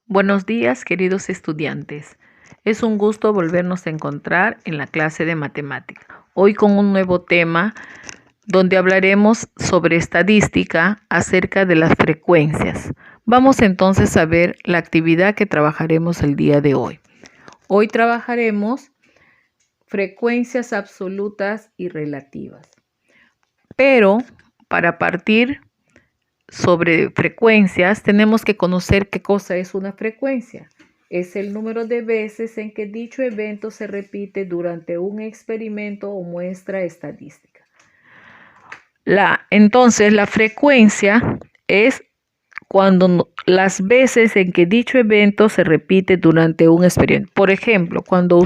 Buenos días, queridos estudiantes. Es un gusto volvernos a encontrar en la clase de matemática. Hoy con un nuevo tema donde hablaremos sobre estadística acerca de las frecuencias. Vamos entonces a ver la actividad que trabajaremos el día de hoy. Hoy trabajaremos frecuencias absolutas y relativas. Pero para partir sobre frecuencias, tenemos que conocer qué cosa es una frecuencia. Es el número de veces en que dicho evento se repite durante un experimento o muestra estadística. Entonces, la frecuencia es las veces en que dicho evento se repite durante un experimento. Por ejemplo, cuando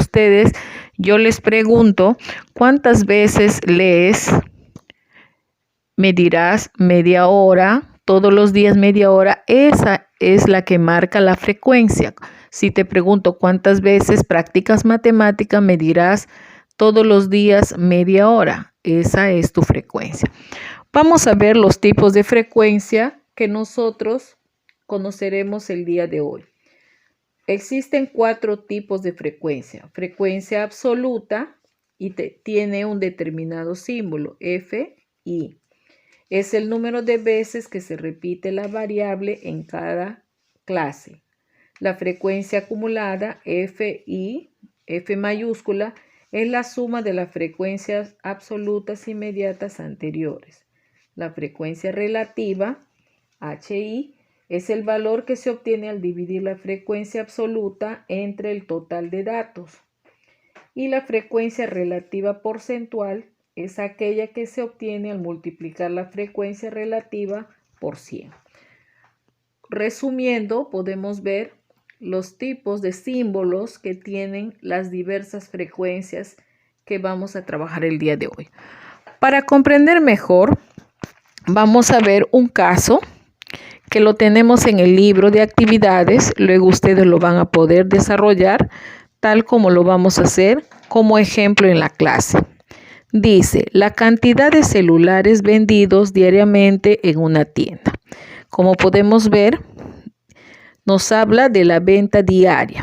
yo les pregunto, ¿cuántas veces lees? Me dirás media hora. Todos los días media hora, esa es la que marca la frecuencia. Si te pregunto cuántas veces practicas matemática, me dirás todos los días media hora. Esa es tu frecuencia. Vamos a ver los tipos de frecuencia que nosotros conoceremos el día de hoy. Existen 4 tipos de frecuencia. Frecuencia absoluta y tiene un determinado símbolo, F, I. Es el número de veces que se repite la variable en cada clase. La frecuencia acumulada, F mayúscula, es la suma de las frecuencias absolutas inmediatas anteriores. La frecuencia relativa, HI, es el valor que se obtiene al dividir la frecuencia absoluta entre el total de datos. Y la frecuencia relativa porcentual es aquella que se obtiene al multiplicar la frecuencia relativa por 100. Resumiendo, podemos ver los tipos de símbolos que tienen las diversas frecuencias que vamos a trabajar el día de hoy. Para comprender mejor, vamos a ver un caso que lo tenemos en el libro de actividades. Luego ustedes lo van a poder desarrollar tal como lo vamos a hacer como ejemplo en la clase. Dice, la cantidad de celulares vendidos diariamente en una tienda. Como podemos ver, nos habla de la venta diaria.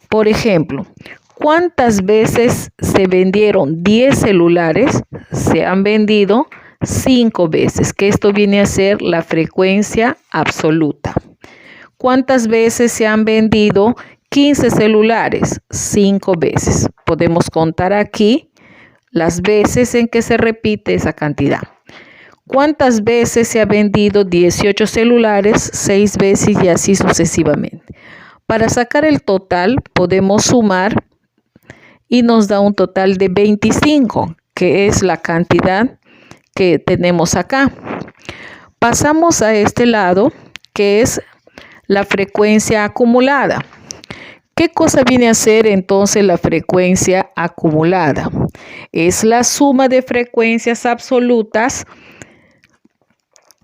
Por ejemplo, ¿cuántas veces se vendieron 10 celulares? Se han vendido 5 veces, que esto viene a ser la frecuencia absoluta. ¿Cuántas veces se han vendido 15 celulares? 5 veces. Podemos contar aquí las veces en que se repite esa cantidad. ¿Cuántas veces se ha vendido 18 celulares? 6 veces y así sucesivamente. Para sacar el total podemos sumar y nos da un total de 25, que es la cantidad que tenemos acá. Pasamos a este lado, que es la frecuencia acumulada. ¿Qué cosa viene a ser entonces la frecuencia acumulada? Es la suma de frecuencias absolutas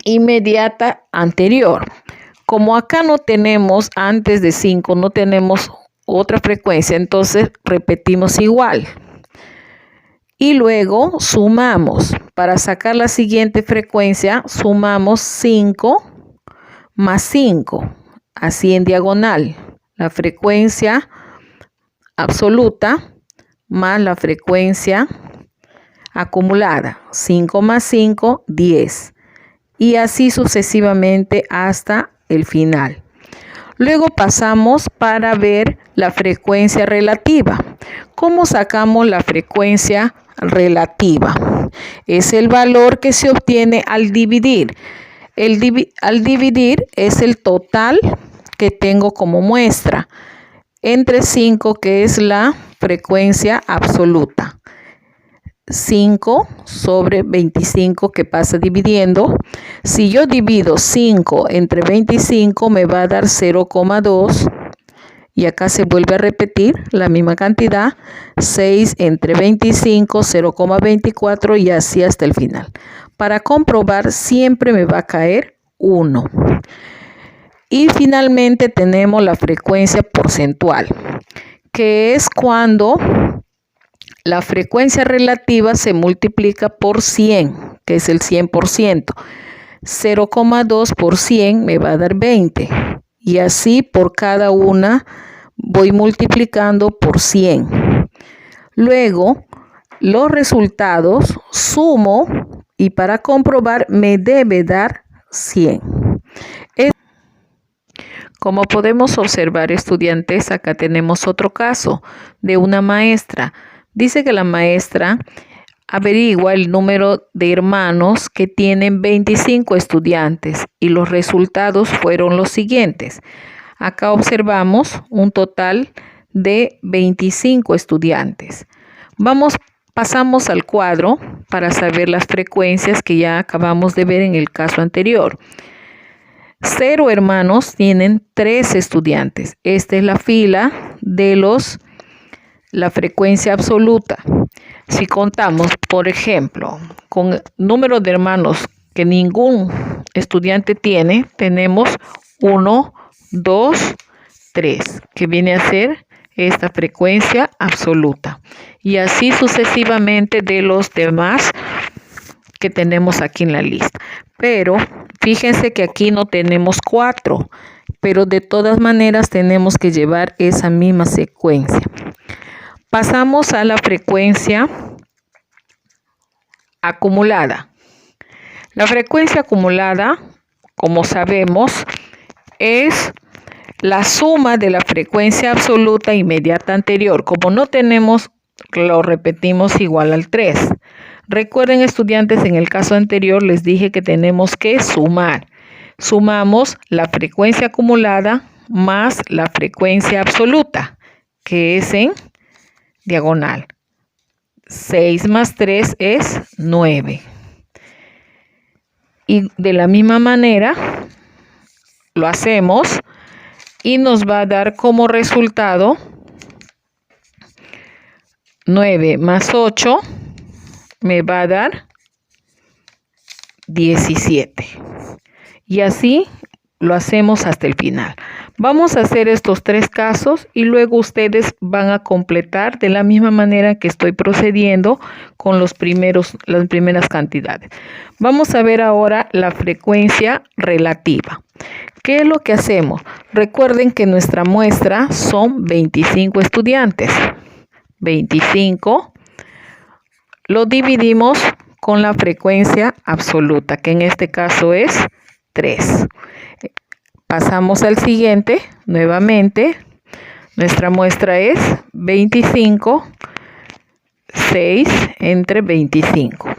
inmediata anterior. Como acá no tenemos antes de 5, no tenemos otra frecuencia, entonces repetimos igual. Y luego sumamos. Para sacar la siguiente frecuencia, sumamos 5 más 5, así en diagonal. La frecuencia absoluta más la frecuencia acumulada. 5 más 5, 10. Y así sucesivamente hasta el final. Luego pasamos para ver la frecuencia relativa. ¿Cómo sacamos la frecuencia relativa? Es el valor que se obtiene al dividir. Al dividir es el total que tengo como muestra entre 5, que es la frecuencia absoluta. 5 sobre 25 que pasa dividiendo. Si yo divido 5 entre 25 me va a dar 0,2 y acá se vuelve a repetir la misma cantidad. 6 entre 25, 0,24 y así hasta el final. Para comprobar siempre me va a caer 1. Y finalmente tenemos la frecuencia porcentual, que es cuando la frecuencia relativa se multiplica por 100, que es el 100%. 0,2 por 100 me va a dar 20. y así por cada una voy multiplicando por 100. Luego, los resultados sumo y para comprobar me debe dar 100. Como podemos observar, estudiantes, acá tenemos otro caso de una maestra. Dice que la maestra averigua el número de hermanos que tienen 25 estudiantes y los resultados fueron los siguientes. Acá observamos un total de 25 estudiantes. Pasamos al cuadro para saber las frecuencias que ya acabamos de ver en el caso anterior. 0 hermanos tienen 3 estudiantes. Esta es la fila de la frecuencia absoluta. Si contamos, por ejemplo, con el número de hermanos que ningún estudiante tiene, tenemos 1, 2, 3, que viene a ser esta frecuencia absoluta. Y así sucesivamente de los demás que tenemos aquí en la lista. Pero fíjense que aquí no tenemos 4, pero de todas maneras tenemos que llevar esa misma secuencia. Pasamos a la frecuencia acumulada. La frecuencia acumulada, como sabemos, es la suma de la frecuencia absoluta inmediata anterior. Como no tenemos, lo repetimos igual al 3. Recuerden, estudiantes, en el caso anterior les dije que tenemos que sumar. Sumamos la frecuencia acumulada más la frecuencia absoluta, que es en diagonal. 6 más 3 es 9. Y de la misma manera lo hacemos y nos va a dar como resultado 9 más 8 me va a dar 17. Y así lo hacemos hasta el final. Vamos a hacer estos 3 casos y luego ustedes van a completar de la misma manera que estoy procediendo con las primeras cantidades. Vamos a ver ahora la frecuencia relativa. ¿Qué es lo que hacemos? Recuerden que nuestra muestra son 25 estudiantes. 25 lo dividimos con la frecuencia absoluta, que en este caso es 3. Pasamos al siguiente. Nuevamente, nuestra muestra es 25, 6 entre 25.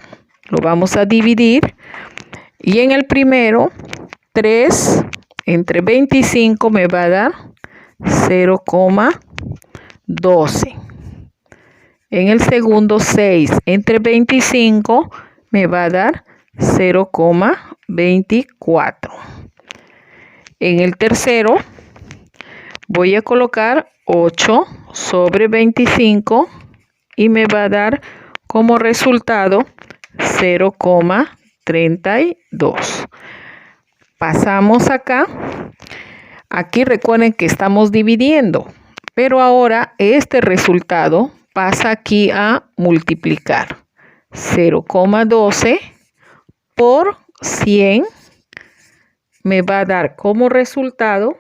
Lo vamos a dividir. Y en el primero, 3 entre 25 me va a dar 0,12. En el segundo, 6 entre 25 me va a dar 0,24. En el tercero voy a colocar 8 sobre 25 y me va a dar como resultado 0,32. Pasamos acá. Aquí recuerden que estamos dividiendo, pero ahora este resultado pasa aquí a multiplicar. 0,12 por 100 me va a dar como resultado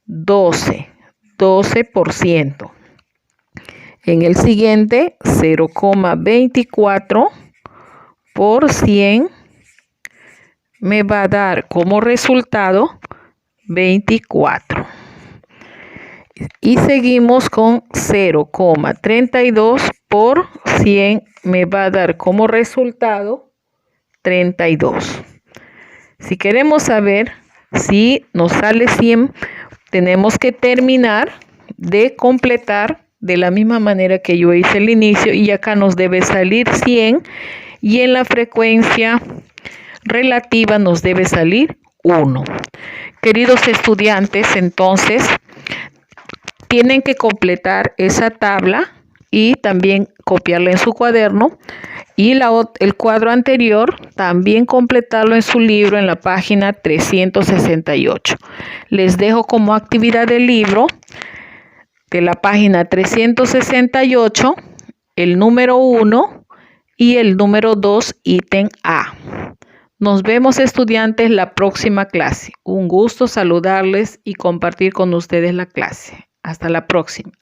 12%. En el siguiente, 0,24 por 100 me va a dar como resultado 24. Y seguimos con 0,32 por 100 me va a dar como resultado 32. Si queremos saber si nos sale 100, tenemos que terminar de completar de la misma manera que yo hice el inicio y acá nos debe salir 100 y en la frecuencia relativa nos debe salir 1. Queridos estudiantes, entonces tienen que completar esa tabla y también copiarla en su cuaderno y el cuadro anterior también completarlo en su libro en la página 368. Les dejo como actividad del libro de la página 368 el número 1 y el número 2 ítem A. Nos vemos, estudiantes, la próxima clase. Un gusto saludarles y compartir con ustedes la clase. Hasta la próxima.